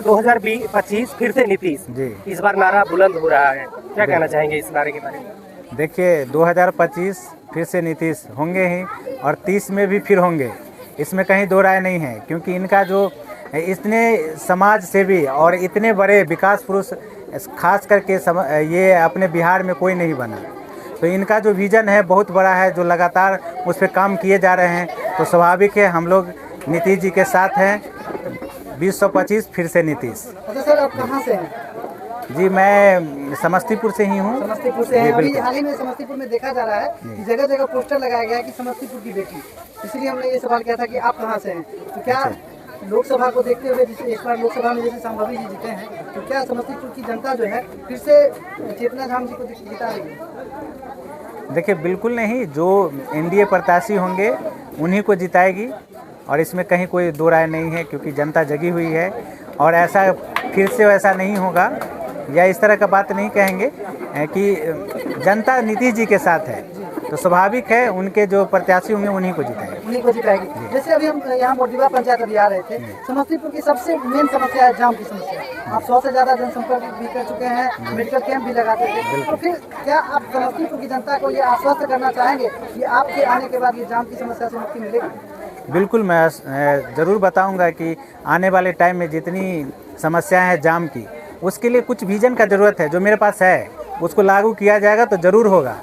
2025 फिर से नीतीश जी। इस बार नारा बुलंद हो रहा है, क्या कहना चाहेंगे इस नारे के बारे में? देखिए 2025 फिर से नीतीश होंगे ही और 30 में भी फिर होंगे, इसमें कहीं दो राय नहीं है। क्योंकि इनका जो इतने समाज सेवी और इतने बड़े विकास पुरुष खास करके ये अपने बिहार में कोई नहीं बना। तो इनका जो विज़न है बहुत बड़ा है, जो लगातार उस पर काम किए जा रहे हैं। तो स्वाभाविक है हम लोग नीतीश जी के साथ हैं। 2025 फिर से नीतीश। अच्छा सर, आप कहाँ से हैं? जी मैं समस्तीपुर से ही हूँ। समस्तीपुर से हैं। जी, अभी बिल्कुल। हाल ही में समस्तीपुर में देखा जा रहा है कि जगह जगह पोस्टर लगाया गया है कि समस्तीपुर की बेटी। इसलिए हमने ये सवाल किया था कि आप कहाँ से हैं। तो क्या लोकसभा को देखते हुए, जैसे इस बार लोकसभा में जैसे संभावी जी जीते हैं, तो क्या समस्तीपुर की जनता जो है फिर से चेतना धाम जी को जिता रही है? देखिए बिल्कुल नहीं, जो एनडीए प्रत्याशी होंगे उन्हीं को जिताएगी और इसमें कहीं कोई दो राय नहीं है। क्योंकि जनता जगी हुई है और ऐसा फिर से वैसा नहीं होगा या इस तरह का बात नहीं कहेंगे कि जनता नीतीश जी के साथ है। तो स्वाभाविक है उनके जो प्रत्याशी होंगे उन्हीं को जिताएंगे। उन्हीं को जिताएगी। जैसे अभी हम यहाँ मोटिवा पंचायत अभी आ रहे थे, समस्तीपुर की सबसे मेन समस्या है जाम की समस्या। आप 100 से ज़्यादा जनसंपर्क भी कर चुके हैं, मेडिकल कैंप भी लगाते थे। तो फिर क्या आप समस्तीपुर की जनता को ये आश्वस्त करना चाहेंगे कि आपके आने के बाद ये जाम की समस्या से मुक्ति मिलेगी? बिल्कुल, मैं ज़रूर बताऊंगा कि आने वाले टाइम में जितनी समस्याएं हैं जाम की, उसके लिए कुछ विजन का ज़रूरत है। जो मेरे पास है उसको लागू किया जाएगा तो ज़रूर होगा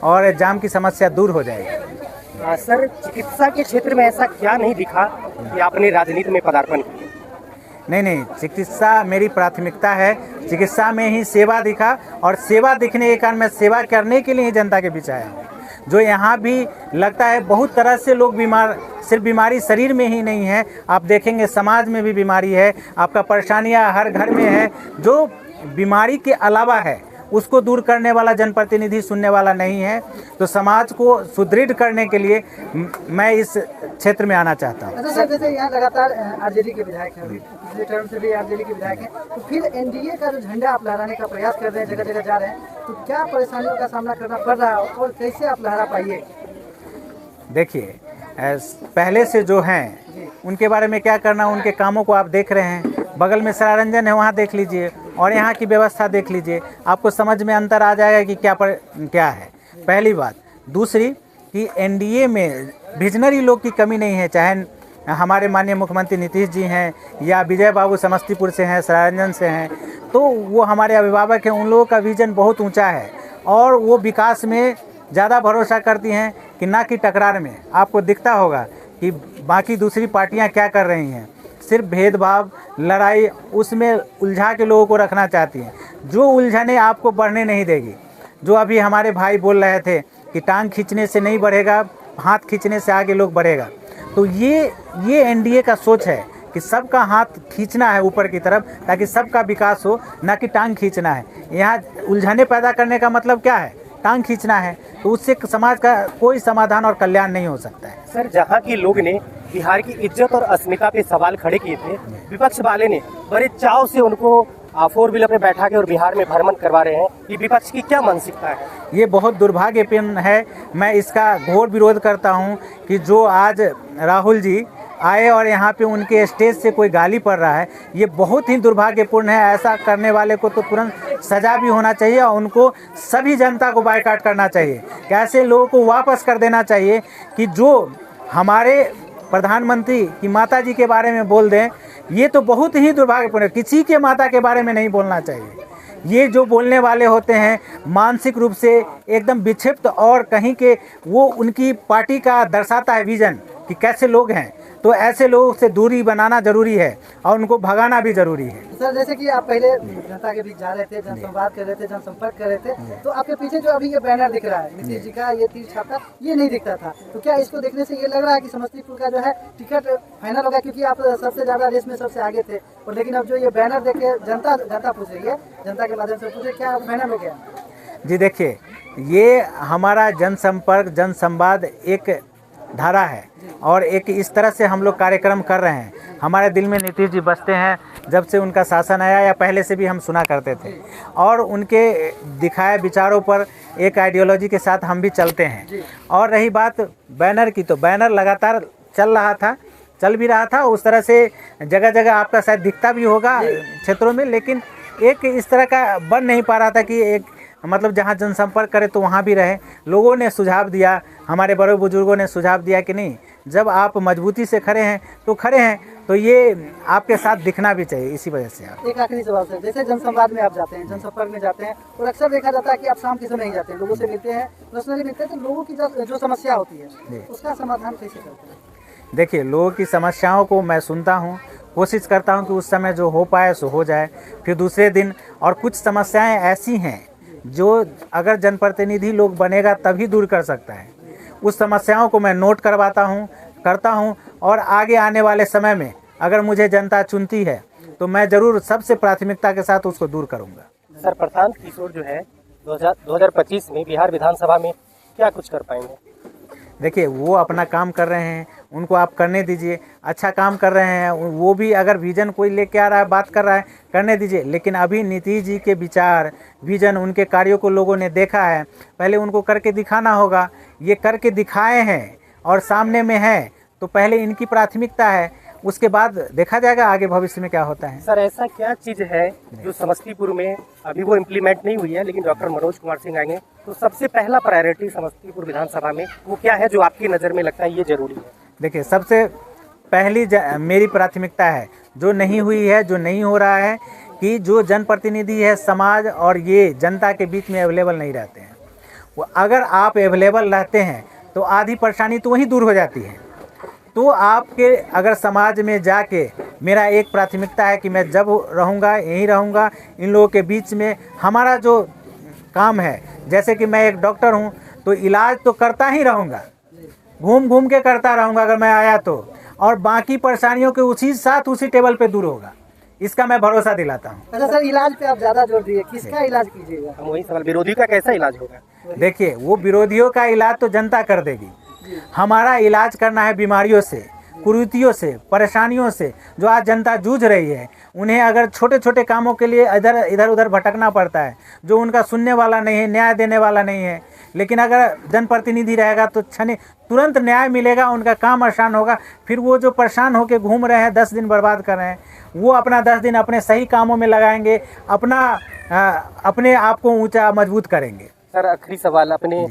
और जाम की समस्या दूर हो जाएगी। सर, चिकित्सा के क्षेत्र में ऐसा क्या नहीं दिखा कि आपने राजनीति में पदार्पण किया? नहीं, चिकित्सा मेरी प्राथमिकता है। चिकित्सा में ही सेवा दिखा और सेवा दिखने के कारण मैं सेवा करने के लिए ही जनता के बीच आया हूँ। जो यहाँ भी लगता है बहुत तरह से लोग बीमार, सिर्फ बीमारी शरीर में ही नहीं है, आप देखेंगे समाज में भी बीमारी है, आपका परेशानियाँ हर घर में है। जो बीमारी के अलावा है उसको दूर करने वाला जनप्रतिनिधि सुनने वाला नहीं है। तो समाज को सुदृढ़ करने के लिए मैं इस क्षेत्र में आना चाहता हूँ। अच्छा सर, जैसे यहाँ लगातार आरजेडी के विधायक हैं, पिछले टर्म से भी आरजेडी के विधायक हैं, तो फिर एनडीए का जो झंडा आप लहराने का प्रयास कर रहे हैं, जगह जगह जा रहे हैं, तो क्या परेशानियों का सामना करना पड़ रहा है और कैसे आप लहरा पाइए? देखिए पहले से जो हैं उनके बारे में क्या करना, उनके कामों को आप देख रहे हैं। बगल में सरारंजन है, वहाँ देख लीजिए और यहाँ की व्यवस्था देख लीजिए, आपको समझ में अंतर आ जाएगा कि क्या है। पहली बात। दूसरी कि एनडीए में विजनरी लोग की कमी नहीं है, चाहे हमारे माननीय मुख्यमंत्री नीतीश जी हैं या विजय बाबू समस्तीपुर से हैं, सरारंजन से हैं, तो वो हमारे अभिभावक हैं। उन लोगों का विजन बहुत ऊँचा है और वो विकास में ज़्यादा भरोसा करती हैं कि ना कि टकरार में। आपको दिखता होगा कि बाकी दूसरी पार्टियां क्या कर रही हैं, सिर्फ भेदभाव, लड़ाई, उसमें उलझा के लोगों को रखना चाहती हैं। जो उलझने आपको बढ़ने नहीं देगी। जो अभी हमारे भाई बोल रहे थे कि टांग खींचने से नहीं बढ़ेगा, हाथ खींचने से आगे लोग बढ़ेगा। तो ये एनडीए का सोच है कि सबका हाथ खींचना है ऊपर की तरफ ताकि सबका विकास हो, ना कि टांग खींचना है। यहाँ उलझने पैदा करने का मतलब क्या है? टांग खींचना है। तो उससे समाज का कोई समाधान और कल्याण नहीं हो सकता है। सर, जहाँ के लोग ने बिहार की इज्जत और अस्मिता पे सवाल खड़े किए थे, विपक्ष वाले ने बड़े चाव से उनको 4 व्हीलर में बैठा के और बिहार में भ्रमण करवा रहे हैं। ये विपक्ष की क्या मानसिकता है? ये बहुत दुर्भाग्यपूर्ण है। मैं इसका घोर विरोध करता हूँ कि जो आज राहुल जी आए और यहाँ पे उनके स्टेज से कोई गाली पड़ रहा है, ये बहुत ही दुर्भाग्यपूर्ण है। ऐसा करने वाले को तो तुरंत सजा भी होना चाहिए और उनको सभी जनता को बायकॉट करना चाहिए। ऐसे लोगों को वापस कर देना चाहिए कि जो हमारे प्रधानमंत्री की माता जी के बारे में बोल दें, ये तो बहुत ही दुर्भाग्यपूर्ण है। किसी के माता के बारे में नहीं बोलना चाहिए। ये जो बोलने वाले होते हैं मानसिक रूप से एकदम विक्षिप्त और कहीं के वो उनकी पार्टी का दर्शाता है विजन कि कैसे लोग हैं। तो ऐसे लोगों से दूरी बनाना जरूरी है और उनको भगाना भी जरूरी है। सर, जैसे कि आप पहले जनता के बीच जा रहे थे, जनसंवाद कर रहे थे, जनसंपर्क कर रहे थे, तो आपके पीछे जो अभी ये बैनर दिख रहा है नीतीश जी का, ये तीर छापा, ये नहीं दिखता था। तो क्या इसको देखने से ये लग रहा है कि समस्तीपुर का जो है टिकट फाइनल होगा? क्योंकि आप सबसे ज़्यादा रेस में सबसे आगे थे, और लेकिन अब जो ये बैनर देखे जनता पूछ रही है, जनता के माध्यम से पूछे, क्या फाइनल हो गया? जी देखिए, ये हमारा जनसंपर्क जनसंवाद एक धारा है और एक इस तरह से हम लोग कार्यक्रम कर रहे हैं। हमारे दिल में नीतीश जी बसते हैं जब से उनका शासन आया, या पहले से भी हम सुना करते थे, और उनके दिखाए विचारों पर एक आइडियोलॉजी के साथ हम भी चलते हैं। और रही बात बैनर की, तो बैनर लगातार चल रहा था, चल भी रहा था उस तरह से जगह जगह आपका शायद दिखता भी होगा क्षेत्रों में, लेकिन एक इस तरह का बन नहीं पा रहा था कि एक मतलब जहाँ जनसंपर्क करे तो वहाँ भी रहे। लोगों ने सुझाव दिया, हमारे बड़े बुजुर्गों ने सुझाव दिया कि नहीं, जब आप मजबूती से खड़े हैं तो ये आपके साथ दिखना भी चाहिए। इसी वजह से आप एक आखिरी सवाल सर, जैसे जनसंवाद में आप जाते हैं, जनसंपर्क में जाते हैं, और अक्सर देखा जाता है कि आप शाम के समय ही जाते हैं, लोगों से मिलते हैं, पर्सनली मिलते हैं, तो लोगों की जो समस्या होती है उसका समाधान कैसे करते हैं? देखिए, लोगों की समस्याओं को मैं सुनता हूँ, कोशिश करता हूँ कि उस समय जो हो पाए सो हो जाए, फिर दूसरे दिन। और कुछ समस्याएं ऐसी हैं जो अगर जनप्रतिनिधि लोग बनेगा तभी दूर कर सकता है। उस समस्याओं को मैं नोट करता हूँ और आगे आने वाले समय में अगर मुझे जनता चुनती है तो मैं ज़रूर सबसे प्राथमिकता के साथ उसको दूर करूँगा। सर, प्रशांत किशोर जो है 2025 में बिहार विधानसभा में क्या कुछ कर पाएंगे? देखिए, वो अपना काम कर रहे हैं, उनको आप करने दीजिए, अच्छा काम कर रहे हैं। वो भी अगर विजन कोई लेके आ रहा है, बात कर रहा है, करने दीजिए। लेकिन अभी नीतीश जी के विचार, विजन, उनके कार्यों को लोगों ने देखा है, पहले उनको करके दिखाना होगा। ये करके दिखाए हैं और सामने में है, तो पहले इनकी प्राथमिकता है, उसके बाद देखा जाएगा आगे भविष्य में क्या होता है। सर, ऐसा क्या चीज़ है जो समस्तीपुर में अभी वो इम्प्लीमेंट नहीं हुई है, लेकिन डॉक्टर मनोज कुमार सिंह आएंगे तो सबसे पहला प्रायोरिटी समस्तीपुर विधानसभा में वो क्या है जो आपकी नज़र में लगता है ये जरूरी है? देखिए, सबसे पहली मेरी प्राथमिकता है, जो नहीं हुई है, जो नहीं हो रहा है, कि जो जनप्रतिनिधि है समाज और ये जनता के बीच में अवेलेबल नहीं रहते हैं। वो अगर आप अवेलेबल रहते हैं तो आधी परेशानी तो वहीं दूर हो जाती है। तो आपके अगर समाज में जाके, मेरा एक प्राथमिकता है कि मैं जब रहूँगा यहीं रहूँगा, इन लोगों के बीच में हमारा जो काम है, जैसे कि मैं एक डॉक्टर हूँ तो इलाज तो करता ही रहूँगा, घूम घूम के करता रहूँगा अगर मैं आया तो, और बाकी परेशानियों के उसी टेबल पे दूर होगा, इसका मैं भरोसा दिलाता हूँ। अच्छा सर, इलाज पे आप ज़्यादा जोर दिए, किसका इलाज कीजिएगा? हम वही सवाल, विरोधी का कैसा इलाज होगा? देखिए, वो विरोधियों का इलाज तो जनता कर देगी, हमारा इलाज करना है बीमारियों से, कुरीतियों से, परेशानियों से जो आज जनता जूझ रही है। उन्हें अगर छोटे छोटे कामों के लिए इधर उधर भटकना पड़ता है, जो उनका सुनने वाला नहीं है, न्याय देने वाला नहीं है, लेकिन अगर जनप्रतिनिधि रहेगा तो तुरंत न्याय मिलेगा, उनका काम आसान होगा। फिर वो जो परेशान होकर घूम रहे हैं, 10 दिन बर्बाद कर रहे हैं, वो अपना 10 दिन अपने सही कामों में लगाएंगे, अपने आप को ऊँचा मजबूत करेंगे। सर, आखिरी सवाल, अपने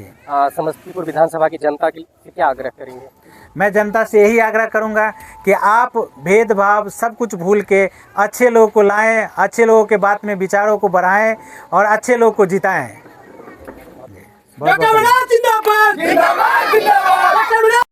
समस्तीपुर विधानसभा की जनता के लिए क्या आग्रह करेंगे? मैं जनता से यही आग्रह करूंगा कि आप भेदभाव सब कुछ भूल के अच्छे लोगों को लाएं, अच्छे लोगों के बात में विचारों को बढ़ाएं और अच्छे लोगों को जिताएं।